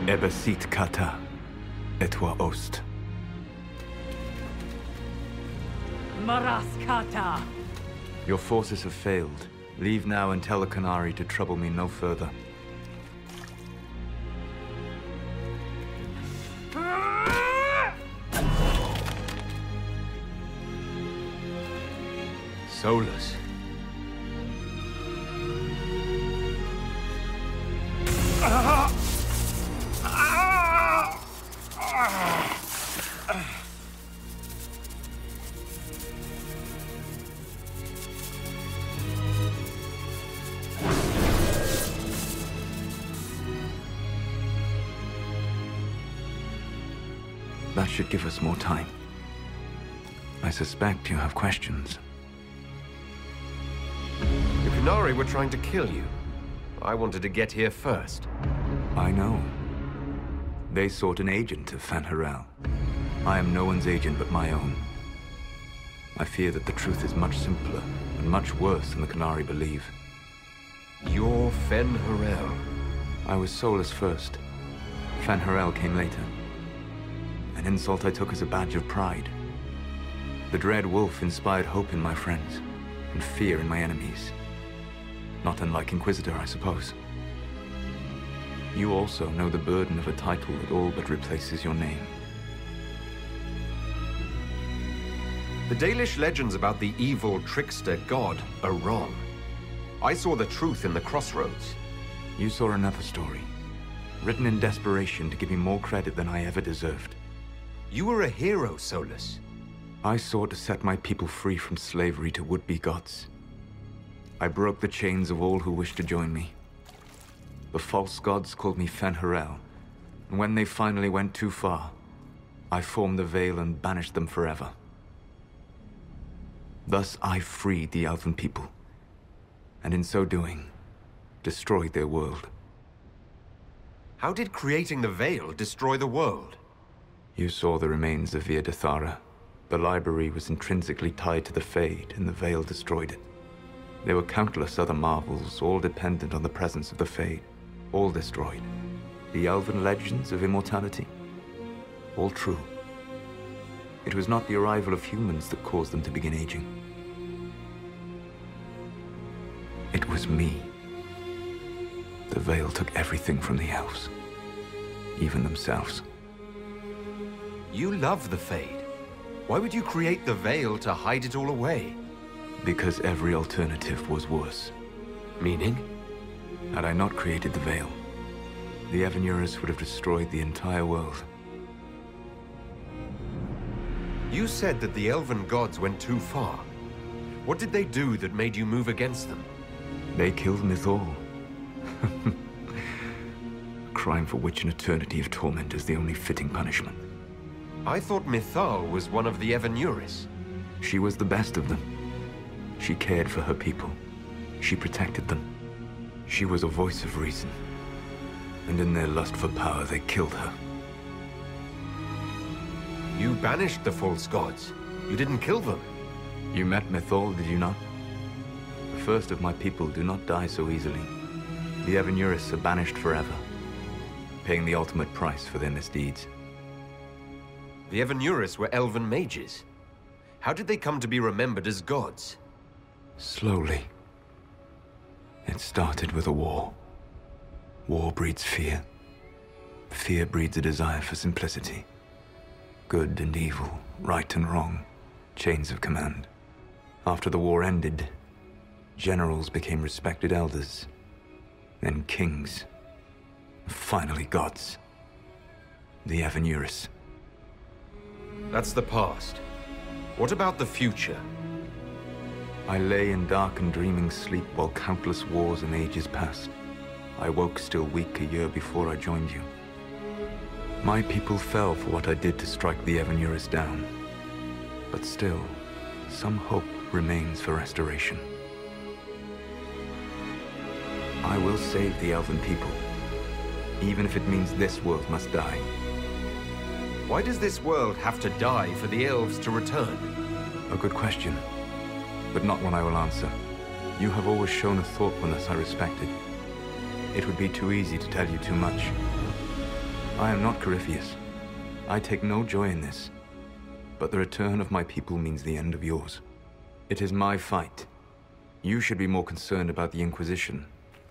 Ebesit kata, etwa ost. Maras kata. Your forces have failed. Leave now and tell the Canary to trouble me no further. Solas. That should give us more time. I suspect you have questions. The Canary were trying to kill you. I wanted to get here first. I know. They sought an agent of Fen'Harel. I am no one's agent but my own. I fear that the truth is much simpler and much worse than the Canary believe. You're Fen'Harel. I was Solas first. Fen'Harel came later. An insult I took as a badge of pride. The Dread Wolf inspired hope in my friends, and fear in my enemies. Not unlike Inquisitor, I suppose. You also know the burden of a title that all but replaces your name. The Dalish legends about the evil trickster god are wrong. I saw the truth in the crossroads. You saw another story, written in desperation to give me more credit than I ever deserved. You were a hero, Solas. I sought to set my people free from slavery to would-be gods. I broke the chains of all who wished to join me. The false gods called me Fen'Harel, and when they finally went too far, I formed the Veil and banished them forever. Thus I freed the Elven people, and in so doing, destroyed their world. How did creating the Veil destroy the world? You saw the remains of Via Dethara. The library was intrinsically tied to the Fade, and the Veil destroyed it. There were countless other marvels, all dependent on the presence of the Fade, all destroyed. The Elven legends of immortality, all true. It was not the arrival of humans that caused them to begin aging. It was me. The Veil took everything from the elves, even themselves. You love the Fade. Why would you create the Veil to hide it all away? Because every alternative was worse. Meaning? Had I not created the Veil, the Evanurus would have destroyed the entire world. You said that the Elven gods went too far. What did they do that made you move against them? They killed Mythal. A crime for which an eternity of torment is the only fitting punishment. I thought Mythal was one of the Evanurus. She was the best of them. She cared for her people. She protected them. She was a voice of reason. And in their lust for power, they killed her. You banished the false gods. You didn't kill them. You met Mythal, did you not? The first of my people do not die so easily. The Evanurus are banished forever, paying the ultimate price for their misdeeds. The Evanurus were elven mages. How did they come to be remembered as gods? Slowly. It started with a war. War breeds fear. Fear breeds a desire for simplicity. Good and evil, right and wrong, chains of command. After the war ended, generals became respected elders, then kings, finally gods. The Evanurus. That's the past. What about the future? I lay in dark and dreaming sleep while countless wars and ages passed. I woke still weak a year before I joined you. My people fell for what I did to strike the Evanurus down. But still, some hope remains for restoration. I will save the Elven people, even if it means this world must die. Why does this world have to die for the elves to return? A good question, but not one I will answer. You have always shown a thoughtfulness I respected. It would be too easy to tell you too much. I am not Corypheus. I take no joy in this. But the return of my people means the end of yours. It is my fight. You should be more concerned about the Inquisition.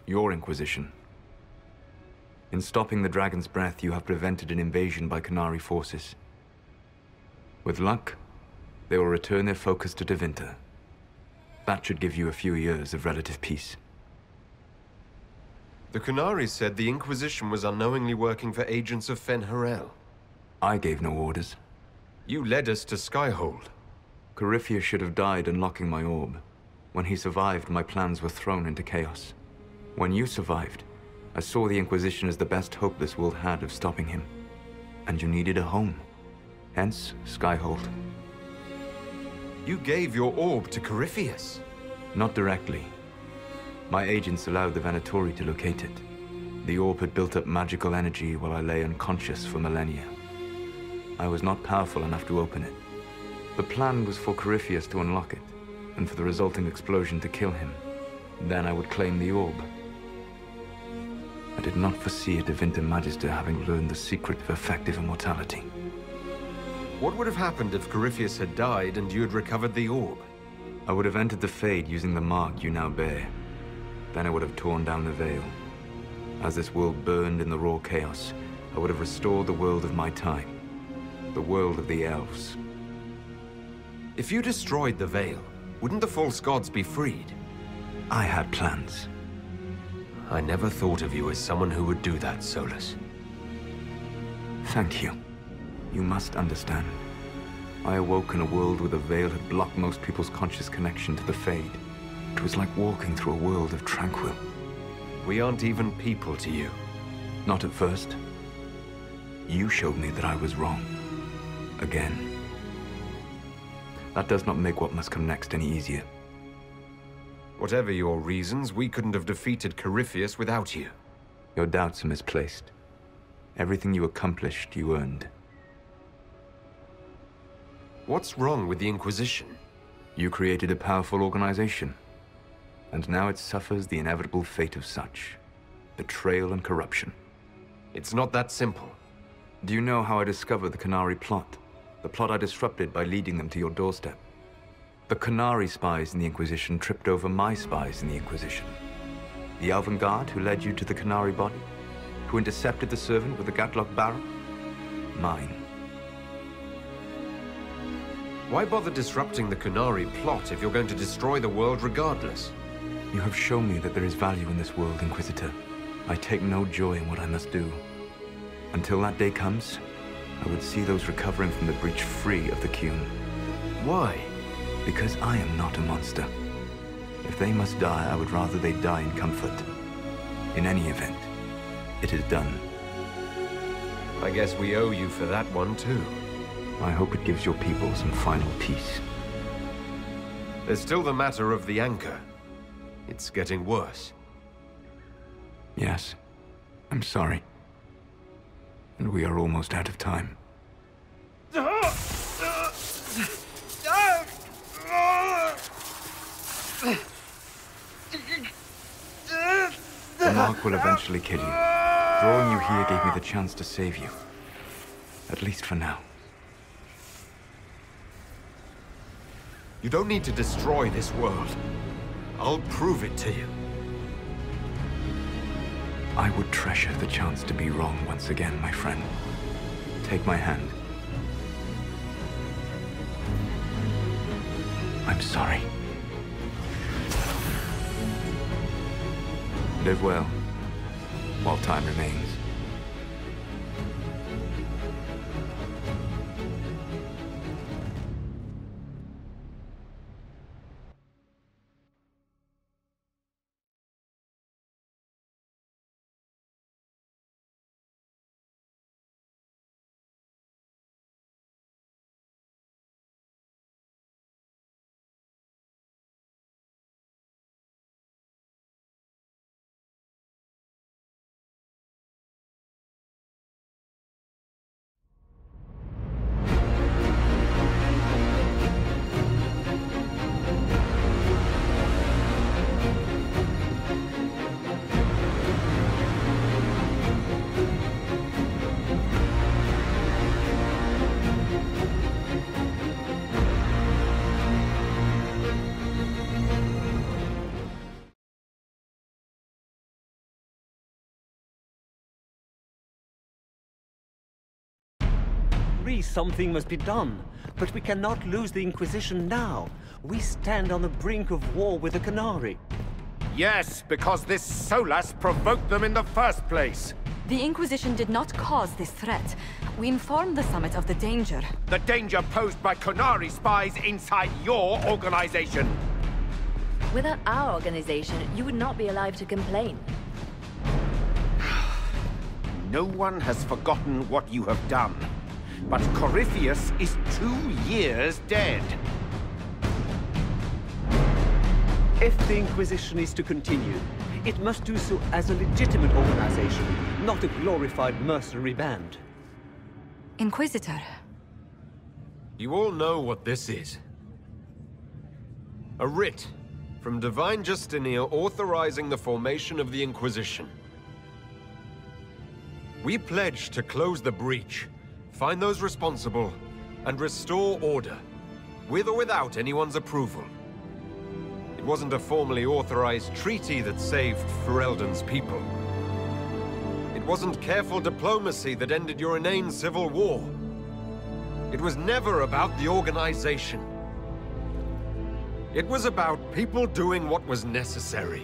Your Inquisition. In stopping the Dragon's Breath, you have prevented an invasion by Qunari forces. With luck, they will return their focus to Tevinter. That should give you a few years of relative peace. The Qunari said the Inquisition was unknowingly working for agents of Fen'Harel. I gave no orders. You led us to Skyhold. Corypheus should have died unlocking my orb. When he survived, my plans were thrown into chaos. When you survived, I saw the Inquisition as the best hope this world had of stopping him. And you needed a home. Hence, Skyhold. You gave your orb to Corypheus. Not directly. My agents allowed the Venatori to locate it. The orb had built up magical energy while I lay unconscious for millennia. I was not powerful enough to open it. The plan was for Corypheus to unlock it, and for the resulting explosion to kill him. Then I would claim the orb. I did not foresee a Tevinter Magister having learned the secret of effective immortality. What would have happened if Corypheus had died and you had recovered the orb? I would have entered the Fade using the mark you now bear. Then I would have torn down the veil. As this world burned in the raw chaos, I would have restored the world of my time. The world of the elves. If you destroyed the veil, wouldn't the false gods be freed? I had plans. I never thought of you as someone who would do that, Solas. Thank you. You must understand. I awoke in a world where the veil had blocked most people's conscious connection to the Fade. It was like walking through a world of tranquil. We aren't even people to you. Not at first. You showed me that I was wrong. Again. That does not make what must come next any easier. Whatever your reasons, we couldn't have defeated Corypheus without you. Your doubts are misplaced. Everything you accomplished, you earned. What's wrong with the Inquisition? You created a powerful organization. And now it suffers the inevitable fate of such. Betrayal and corruption. It's not that simple. Do you know how I discovered the Qunari plot? The plot I disrupted by leading them to your doorstep. The Qunari spies in the Inquisition tripped over my spies in the Inquisition. The Elven Guard who led you to the Qunari body? Who intercepted the servant with the Gatlock barrel? Mine. Why bother disrupting the Qunari plot if you're going to destroy the world regardless? You have shown me that there is value in this world, Inquisitor. I take no joy in what I must do. Until that day comes, I would see those recovering from the breach free of the Qun. Why? Because I am not a monster. If they must die, I would rather they die in comfort. In any event, it is done. I guess we owe you for that one too. I hope it gives your people some final peace. There's still the matter of the anchor. It's getting worse. Yes, I'm sorry. And we are almost out of time. The mark will eventually kill you. Drawing you here gave me the chance to save you. At least for now. You don't need to destroy this world. I'll prove it to you. I would treasure the chance to be wrong once again, my friend. Take my hand. I'm sorry. Live well, while time remains. agree something must be done, but we cannot lose the Inquisition now. We stand on the brink of war with the Canary. Yes, because this Solas provoked them in the first place. The Inquisition did not cause this threat. We informed the Summit of the danger. The danger posed by Canary spies inside your organization. Without our organization, you would not be alive to complain. No one has forgotten what you have done. But Corypheus is 2 years dead. If the Inquisition is to continue, it must do so as a legitimate organization, not a glorified mercenary band. Inquisitor. You all know what this is. A writ from Divine Justinia authorizing the formation of the Inquisition. We pledge to close the breach, find those responsible, and restore order, with or without anyone's approval. It wasn't a formally authorized treaty that saved Ferelden's people. It wasn't careful diplomacy that ended your inane civil war. It was never about the organization. It was about people doing what was necessary.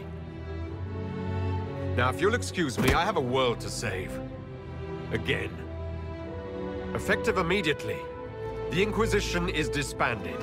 Now, if you'll excuse me, I have a world to save. Again. Effective immediately, the Inquisition is disbanded.